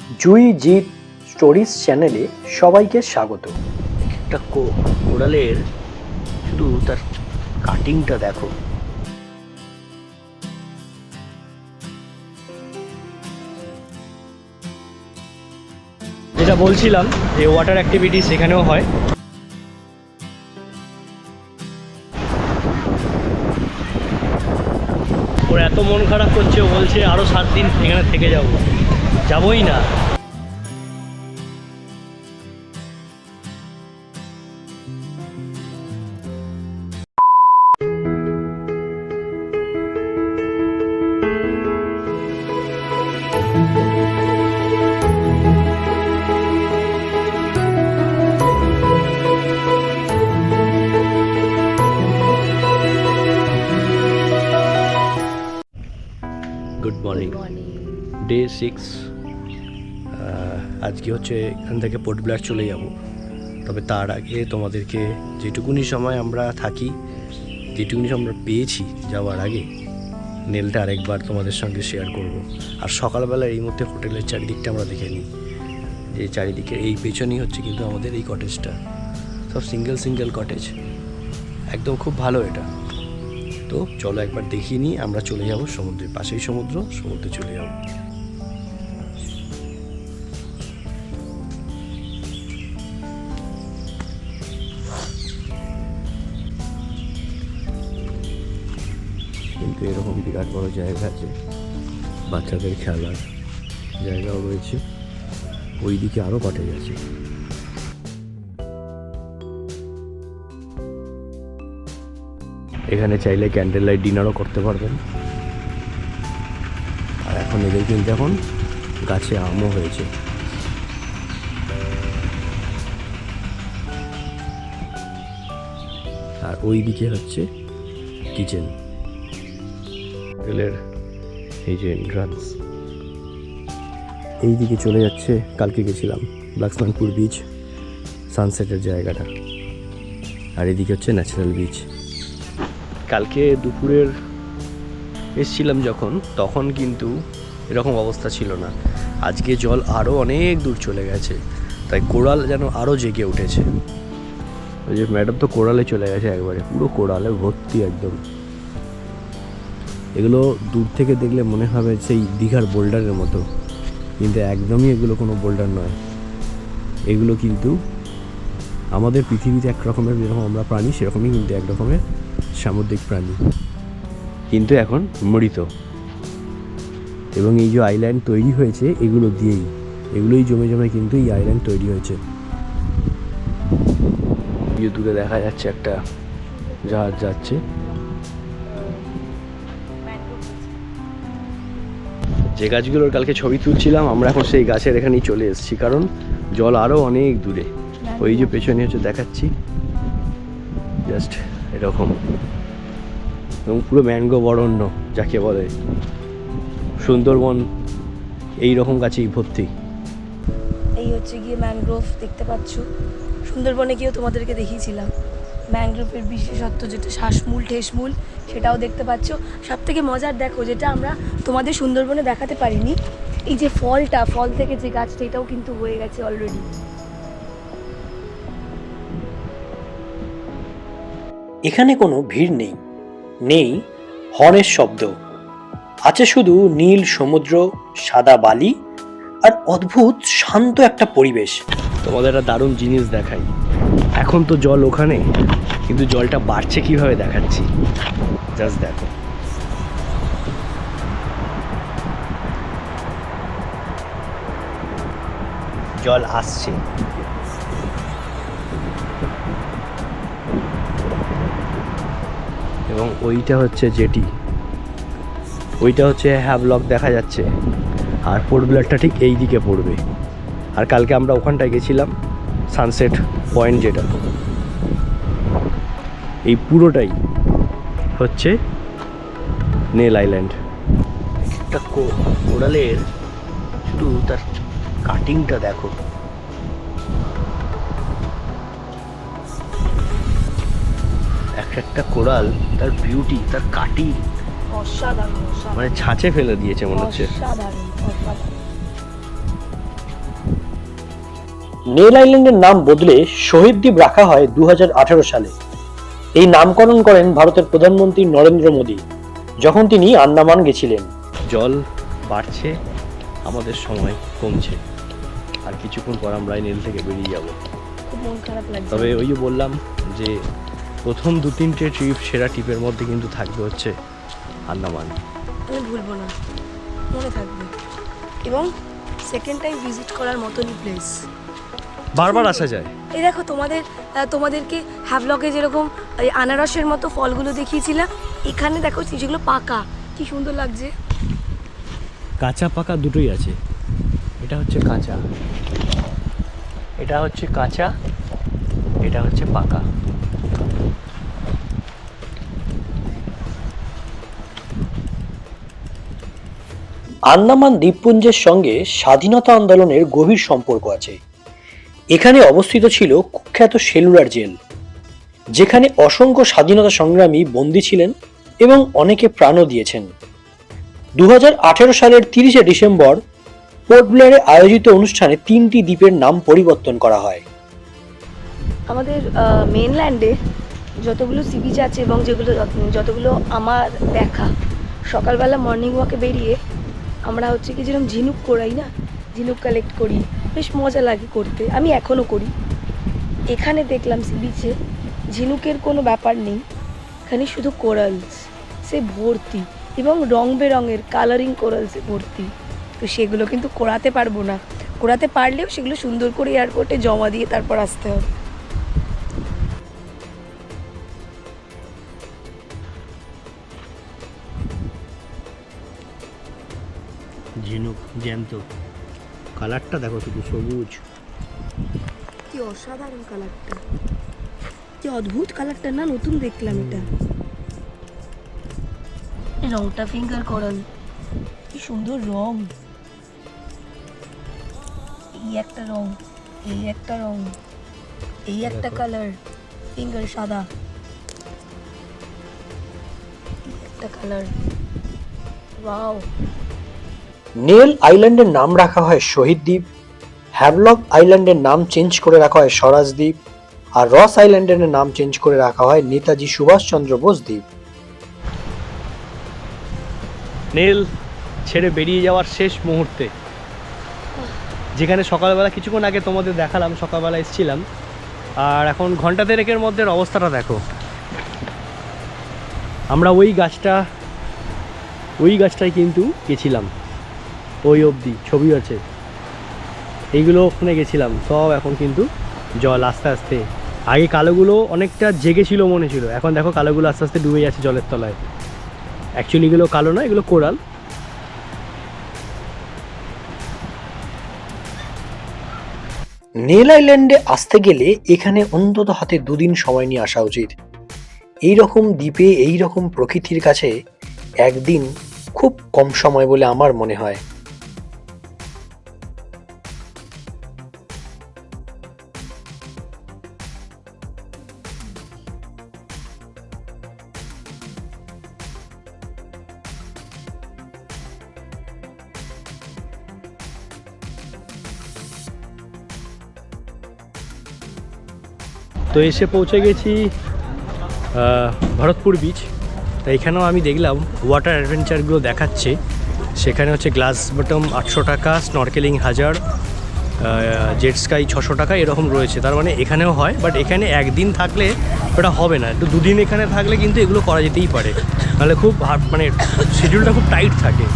জুই Jeet stories চ্যানেলে সবাইকে স্বাগত। একটা কোরালের শুধু তার কাটিংটা দেখো। যেটা বলছিলাম যে ওয়াটার অ্যাক্টিভিটি সেখানেও হয়। ওর এত মন খারাপ করছে, ও বলছে আরও 7 দিন এখানে থেকে যাবোই না। Good morning, day 6। আজকে হচ্ছে এখান থেকে পোর্ট ব্লেয়ার চলে যাব। তবে তার আগে তোমাদেরকে যেটুকুনি সময় আমরা থাকি, যেটুকুনি আমরা পেয়েছি যাওয়ার আগে, নেলটা আরেকবার তোমাদের সঙ্গে শেয়ার করব। আর সকালবেলা এই মুহূর্তে হোটেলের চারিদিকটা আমরা দেখে নিই। যে চারিদিকে এই পেছনেই হচ্ছে কিন্তু আমাদের এই কটেজটা, সব সিঙ্গেল কটেজ, একদম খুব ভালো এটা। তো চলো একবার দেখিয়ে নিই। আমরা চলে যাব সমুদ্রের পাশেই, সমুদ্রে চলে যাব। কিন্তু এরকম বিরাট বড় জায়গা আছে, বাচ্চাদের খেলার জায়গাও রয়েছে। ওইদিকে আরও কটেজ আছে। এখানে চাইলে ক্যান্ডেল লাইট ডিনারও করতে পারবেন। আর এখন এদের কিন্তু এখন গাছে আমও হয়েছে। আর ওই দিকে হচ্ছে কিচেন, হোটেলের এই যে এন্ট্রান্স। এই দিকে চলে যাচ্ছে, কালকে গেছিলাম লক্ষ্মণপুর বিচ, সানসেটের জায়গাটা। আর এদিকে হচ্ছে ন্যাচারাল বিচ। কালকে দুপুরের এসছিলাম যখন, তখন কিন্তু এরকম অবস্থা ছিল না। আজকে জল আরও অনেক দূর চলে গেছে, তাই কোরাল যেন আরও জেগে উঠেছে। ওই যে ম্যাডাম তো কোরালে চলে গেছে, একবারে পুরো কোরালে ভর্তি একদম। এগুলো দূর থেকে দেখলে মনে হবে সেই দীঘার বোল্ডারের মতো, কিন্তু একদমই এগুলো কোনো বোল্ডার নয়। এগুলো কিন্তু আমাদের পৃথিবীতে এক রকমের যেরকম আমরা প্রাণী, সেরকমই কিন্তু এক রকমের সামুদ্রিক প্রাণী, কিন্তু এখন মৃত। এবং এই যে আইল্যান্ড তৈরি হয়েছে এগুলোই জমে কিন্তু এই আইল্যান্ড তৈরি হয়েছে। দূরে দেখা যাচ্ছে একটা জাহাজ যাচ্ছে। যে গাছগুলোর কালকে ছবি তুলছিলাম আমরা, এখন সেই গাছের এখানেই চলে এসেছি, কারণ জল আরও অনেক দূরে। ওই যে পেছনে হচ্ছে দেখাচ্ছি, জাস্ট এরকম। এবং পুরো ম্যানগ্রোভ অরণ্য যাকে বলে, সুন্দরবন এই রকম গাছেই ভর্তি। এই হচ্ছে গিয়ে ম্যানগ্রোভ, দেখতে পাচ্ছ। সুন্দরবনে গিয়েও তোমাদেরকে দেখিয়েছিলাম ম্যানগ্রোভের বিশেষত্ব, যেটা শ্বাসমূল ঠেসমূল, সেটাও দেখতে পাচ্ছ। সব থেকে মজার দেখো, যেটা আমরা তোমাদের সুন্দরবনে দেখাতে পারিনি, এই যে ফল থেকে যে গাছটা, এটাও কিন্তু হয়ে গেছে অলরেডি। এখানে কোনো ভিড় নেই হর্নের শব্দ, আছে শুধু নীল সমুদ্র, সাদা বালি আর অদ্ভুত শান্ত একটা পরিবেশ। তোমাদের একটা দারুণ জিনিস দেখাই। এখন তো জল ওখানে, কিন্তু জলটা বাড়ছে কিভাবে দেখাচ্ছি, জাস্ট দেখো। জল আসছে, এবং ওইটা হচ্ছে জেটি, ওইটা হচ্ছে হ্যাভলক দেখা যাচ্ছে। আর পোর্ট ব্লেয়ারটা ঠিক এই দিকে পড়বে। আর কালকে আমরা ওখানটায় গেছিলাম, সানসেট পয়েন্ট, যেটা এই পুরোটাই হচ্ছে নেল আইল্যান্ড। একটা কোরালের শুধু তার কাটিংটা দেখো। একটা কোরাল, তার বিউটি, তার কাটিং অসাধারণ, মানে ছাঁচে ফেলে দিয়েছে মনে হচ্ছে। অসাধারণ। নেল আইল্যান্ডের নাম বদলে শহীদ দ্বীপ রাখা হয় 2018 সালে। এই নামকরণ করেন ভারতের প্রধানমন্ত্রী নরেন্দ্র মোদী যখন তিনি আন্দামান গেছিলেন। জল বাড়ছে, আমাদের সময় কমছে, আর কিছুক্ষণ পর আমরা এই নেল থেকে বেরিয়ে যাব। খুব মন খারাপ লাগছে। তবে ওই যে বললাম যে প্রথম 2-3টে ট্রিপ, সেরা ট্রিপের মধ্যে কিন্তু থাকবে হচ্ছে আন্দামান। আমি ভুলবো না, মনে থাকবে। এবং সেকেন্ড টাইম ভিজিট করার মতনই প্লেস, বারবার আসা যায়। এই দেখো তোমাদেরকে হ্যাভলকে যেরকম এই আনারসের মতো ফলগুলো দেখিয়েছিলাম, এখানে দেখো যেগুলো পাকা, কি সুন্দর লাগছে। কাঁচা পাকা দুটোই আছে। এটা হচ্ছে কাঁচা, এটা হচ্ছে কাঁচা, এটা হচ্ছে পাকা। আন্দামান দ্বীপপুঞ্জের সঙ্গে স্বাধীনতা আন্দোলনের গভীর সম্পর্ক আছে। এখানে অবস্থিত ছিল কুখ্যাত সেলুলার জেল, যেখানে অসংখ্য স্বাধীনতা সংগ্রামী বন্দী ছিলেন এবং অনেকে প্রাণও দিয়েছেন। 2018 সালের 30শে ডিসেম্বর পোর্ট ব্লেয়ারে আয়োজিত অনুষ্ঠানে 3টি দ্বীপের নাম পরিবর্তন করা হয়। আমাদের মেনল্যান্ডে যতগুলো সি বিচ আছে এবং যতগুলো আমার দেখা, সকালবেলা মর্নিং ওয়াকে বেরিয়ে আমরা হচ্ছে কি যেরকম ঝিনুক কোড়াই না, ঝিনুক কালেক্ট করি, বেশ মজা লাগে করতে, আমি এখনও করি। এখানে দেখলাম সি বিচে ঝিনুকের কোনো ব্যাপার নেই, এখানে শুধু কোরালস, সে ভর্তি, এবং রং বেরঙের কালারিং কোরালসে ভর্তি। তো সেগুলো কিন্তু কোড়াতে পারবো না, কোড়াতে পারলেও সেগুলো সুন্দর করে এয়ারপোর্টে জমা দিয়ে তারপর আসতে হবে। ঝিনুক জ্যান্ত, কালারটা দেখো শুধু সবুজ। কি অসাধারণ কালারটা, কি অদ্ভুত কালারটা না, নতুন দেখলাম এটা। রংটা ফিঙ্গার কোরাল, কি সুন্দর রং। এই একটা রং, এই একটা রং, এই একটা কালার, ফিঙ্গার সাদা, এই একটা কালার, ওয়াও। নেল আইল্যান্ডের নাম রাখা হয় শহীদ দ্বীপ, হ্যাভলক আইল্যান্ডের নাম চেঞ্জ করে রাখা হয় স্বরাজ দ্বীপ, আর রস আইল্যান্ডের নাম চেঞ্জ করে রাখা হয় নেতাজি সুভাষচন্দ্র বোস দ্বীপ। নেল ছেড়ে বেরিয়ে যাওয়ার শেষ মুহূর্তে, যেখানে সকালবেলা কিছুক্ষণ আগে তোমাদের দেখালাম, সকালবেলা এসেছিলাম, আর এখন ঘন্টা দেড়েকের মধ্যে অবস্থাটা দেখো। আমরা ওই গাছটায় কিন্তু গেছিলাম, ওই অবধি ছবি আছে, এইগুলো ওখানে গেছিলাম, সব এখন কিন্তু জল আস্তে আস্তে, আগে কালোগুলো অনেকটা জেগেছিল মনে ছিল, এখন দেখো কালোগুলো আস্তে আস্তে ডুবে যাচ্ছে জলের তলায়। অ্যাকচুয়ালি এগুলো কালো না, এগুলো কোরাল। নেল আইল্যান্ডে আসতে গেলে এখানে অন্তত হাতে 2 দিন সময় নিয়ে আসা উচিত। এই রকম দ্বীপে এই রকম প্রকৃতির কাছে একদিন খুব কম সময় বলে আমার মনে হয়। তো এসে পৌঁছে গেছি ভরতপুর বিচ। তো এখানেও আমি দেখলাম ওয়াটার অ্যাডভেঞ্চারগুলো দেখাচ্ছে। সেখানে হচ্ছে গ্লাস বটম 800 টাকা, স্নরকেলিং 1000, জেট স্কাই 600 টাকা, এরকম রয়েছে। তার মানে এখানেও হয়, বাট এখানে একদিন থাকলে ওটা হবে না, একটু 2 দিন এখানে থাকলে কিন্তু এগুলো করা যেতেই পারে, নাহলে খুব মানে শিডিউলটা খুব টাইট থাকে।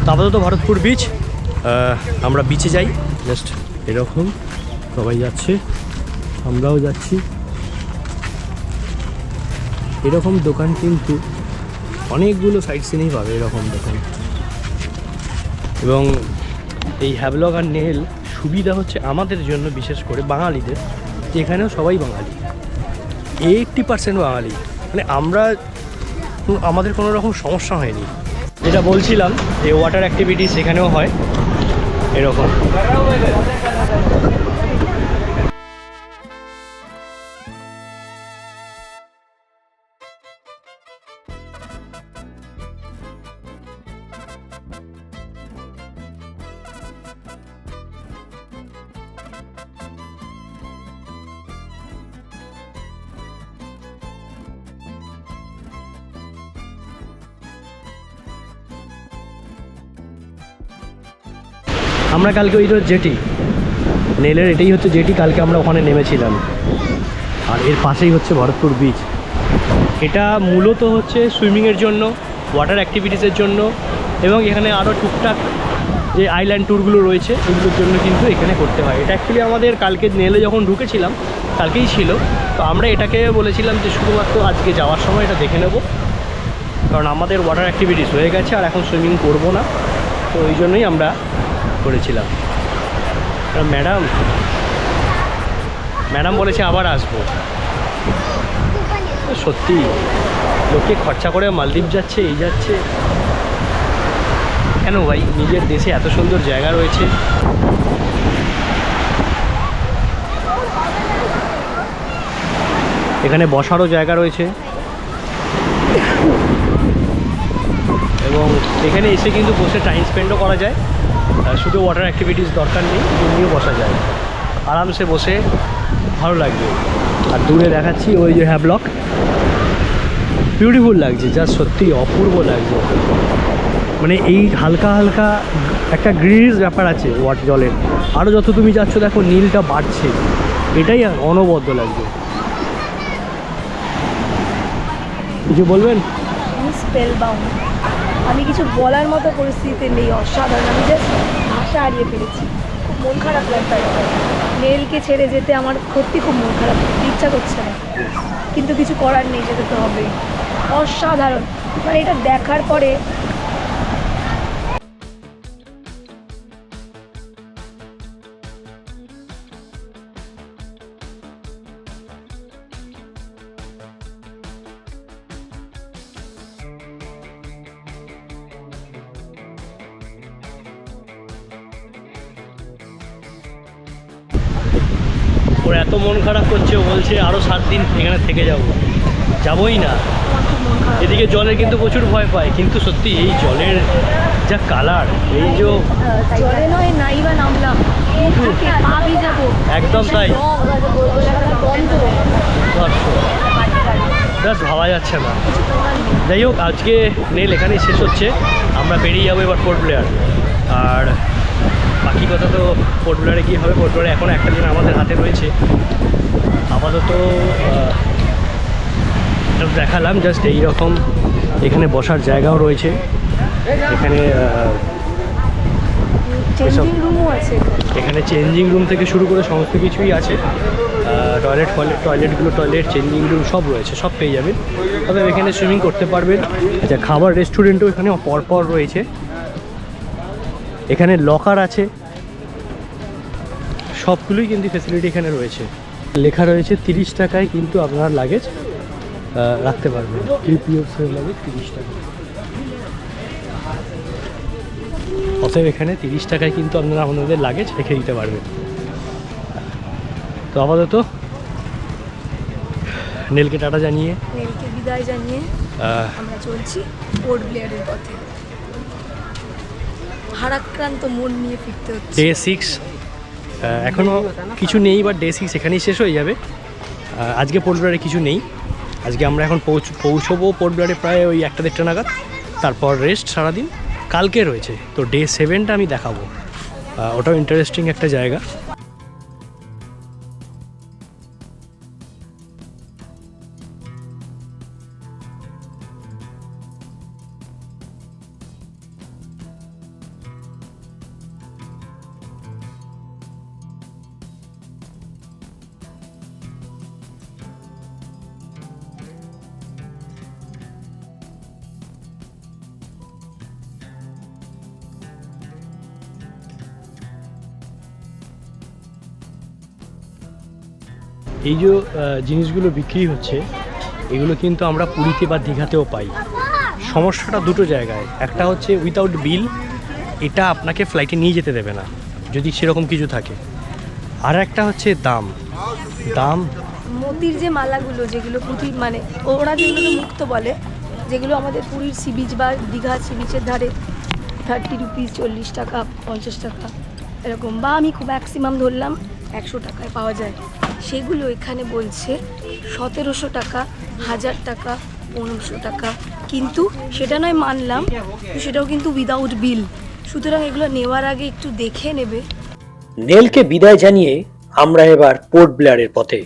তো আপাতত ভরতপুর বিচ, আমরা বিচে যাই, জাস্ট এরকম সবাই যাচ্ছে, আমরাও যাচ্ছি। এরকম দোকান কিন্তু অনেকগুলো সাইড সিনেই পাবে, এরকম দোকান। এবং এই হ্যাভলক আর নেল সুবিধা হচ্ছে আমাদের জন্য, বিশেষ করে বাঙালিদের, যে এখানেও সবাই বাঙালি, 80% বাঙালি, মানে আমাদের কোনো রকম সমস্যা হয়নি। যেটা বলছিলাম যে ওয়াটার অ্যাক্টিভিটিস এখানেও হয় এরকম। আমরা কালকে ওই জেটি নেলের এটাই হচ্ছে জেটি, কালকে আমরা ওখানে নেমেছিলাম। আর এর পাশেই হচ্ছে ভরতপুর বিচ। এটা মূলত হচ্ছে সুইমিংয়ের জন্য, ওয়াটার অ্যাক্টিভিটিসের জন্য, এবং এখানে আরও টুকটাক যে আইল্যান্ড ট্যুরগুলো রয়েছে এগুলোর জন্য কিন্তু এখানে করতে হয়। এটা অ্যাকচুয়ালি আমাদের কালকে নেলে যখন ঢুকেছিলাম কালকেই ছিল, তো আমরা এটাকে বলেছিলাম যে শুধুমাত্র আজকে যাওয়ার সময় এটা দেখে নেব, কারণ আমাদের ওয়াটার অ্যাক্টিভিটিস হয়ে গেছে আর এখন সুইমিং করবো না, তো ওই জন্যই আমরা করেছিলাম। ম্যাডাম বলেছে আবার আসবো। সত্যি লোকে খরচা করে মালদ্বীপ যাচ্ছে, এই যাচ্ছে কেন ভাই? নিজের দেশে এত সুন্দর জায়গা রয়েছে। এখানে বসারও জায়গা রয়েছে, এবং এখানে এসে কিন্তু বসে টাইম স্পেন্ডও করা যায়। শুধু ওয়াটার অ্যাক্টিভিটিস দরকার নেই, এমনিও বসা যায়, আরামসে বসে ভালো লাগবে। আর দূরে দেখাচ্ছি ওই যে হ্যাভলক, বিউটিফুল লাগছে, যা সত্যি অপূর্ব লাগছে। মানে এই হালকা হালকা একটা গ্রিনিশ ব্যাপার আছে জলের। আরও যত তুমি যাচ্ছ দেখো নীলটা বাড়ছে, এটাই অনবদ্য লাগছে। কিছু বলবেন? স্পেল বাউন্ড, আমি কিছু বলার মতো পরিস্থিতিতে নেই, অসাধারণ। আমি জাস্ট ভাষা হারিয়ে ফেলেছি, খুব মন খারাপ লাগছে। নেলকে ছেড়ে যেতে আমার সত্যি খুব মন খারাপ, ইচ্ছা করছে না, কিন্তু কিছু করার নেই, যেতে তো হবেই। অসাধারণ, মানে এটা দেখার পরে ওর এত মন খারাপ করছে, ও বলছে আরও 7 দিন এখানে থেকে যাবোই না। আমার খুব মন খারাপ। এদিকে জলের কিন্তু প্রচুর ভয় পায়, কিন্তু সত্যি এই জলের যা কালার, এই যে জলে নয় নাই বা নামলাম, পা ভিজাবো, একদম তাই, বন্ধ, জাস্ট ভাবা যাচ্ছে না। যাই হোক, আজকে নেল এখানেই শেষ হচ্ছে, আমরা বেরিয়ে যাবো এবার পোর্ট ব্লেয়ার। আর বাকি কথা তো পোর্ট ব্লেয়ারে কী হবে, পোর্ট ব্লেয়ারে এখন একটা দিন আমাদের হাতে রয়েছে। আপাতত দেখালাম জাস্ট এইরকম, এখানে বসার জায়গাও রয়েছে, এখানে চেঞ্জিং রুমও আছে। এখানে চেঞ্জিং রুম থেকে শুরু করে সমস্ত কিছুই আছে। টয়লেট চেঞ্জিং রুম সব রয়েছে, সব পেয়ে যাবেন। তবে এখানে সুইমিং করতে পারবেন। আচ্ছা, খাবার রেস্টুরেন্টও এখানে পরপর রয়েছে। এখানে লকার আছে, সবগুলোই কিন্তু ফেসিলিটি এখানে রয়েছে। লেখা রয়েছে 30 টাকায় কিন্তু আপনার লাগেজ রাখতে পারবেন। ট্রিপিওসের লাগেজ 30 টাকা। অতএব এখানে 30 টাকায় কিন্তু আপনারা আপনাদের লাগেজ রেখে দিতে পারবেন। তো আপাতত নেলকে টাটা জানিয়ে, নেলকে বিদায় জানিয়ে আমরা চলছি পোর্ট ব্লেয়ারের পথে। ভারাক্রান্ত মন নিয়ে ফিরতে হচ্ছে। ডে 6 এখনও কিছু নেই, বাট ডে 6 এখানেই শেষ হয়ে যাবে। আজকে পোর্ট ব্লেয়ারে কিছু নেই। আজকে আমরা এখন পৌঁছবো পোর্ট ব্লেয়ারে প্রায় ওই 1-1:30 নাগাদ। তারপর রেস্ট সারাদিন। কালকে রয়েছে তো ডে 7টা আমি দেখাবো, ওটাও ইন্টারেস্টিং একটা জায়গা। এই যে জিনিসগুলো বিক্রি হচ্ছে, এগুলো কিন্তু আমরা পুরীতে বা দীঘাতেও পাই। সমস্যাটা দুটো জায়গায়, একটা হচ্ছে উইথাউট বিল, এটা আপনাকে ফ্লাইটে নিয়ে যেতে দেবে না যদি সেরকম কিছু থাকে। আর একটা হচ্ছে দাম। মোতির যে মালাগুলো, যেগুলো পুঁথি, মানে ওরা যেগুলো মুক্ত বলে, যেগুলো আমাদের পুরীর সি বিচ বা দীঘা সি বিচের ধারে 30 রুপিস, 40 টাকা, 50 টাকা এরকম, বা আমি খুব ম্যাক্সিমাম ধরলাম 100 টাকায় পাওয়া যায়। সেগুলো এখানে বলছে 1700 টাকা, 1000 টাকা, 1500 টাকা। কিন্তু সেটা নয় মানলাম, সেটাও কিন্তু উইদাউট বিল। সুতরাং এগুলো নেওয়ার আগে একটু দেখে নেবে। নেলকে বিদায় জানিয়ে আমরা এবার পোর্ট ব্লেয়ারের পথে।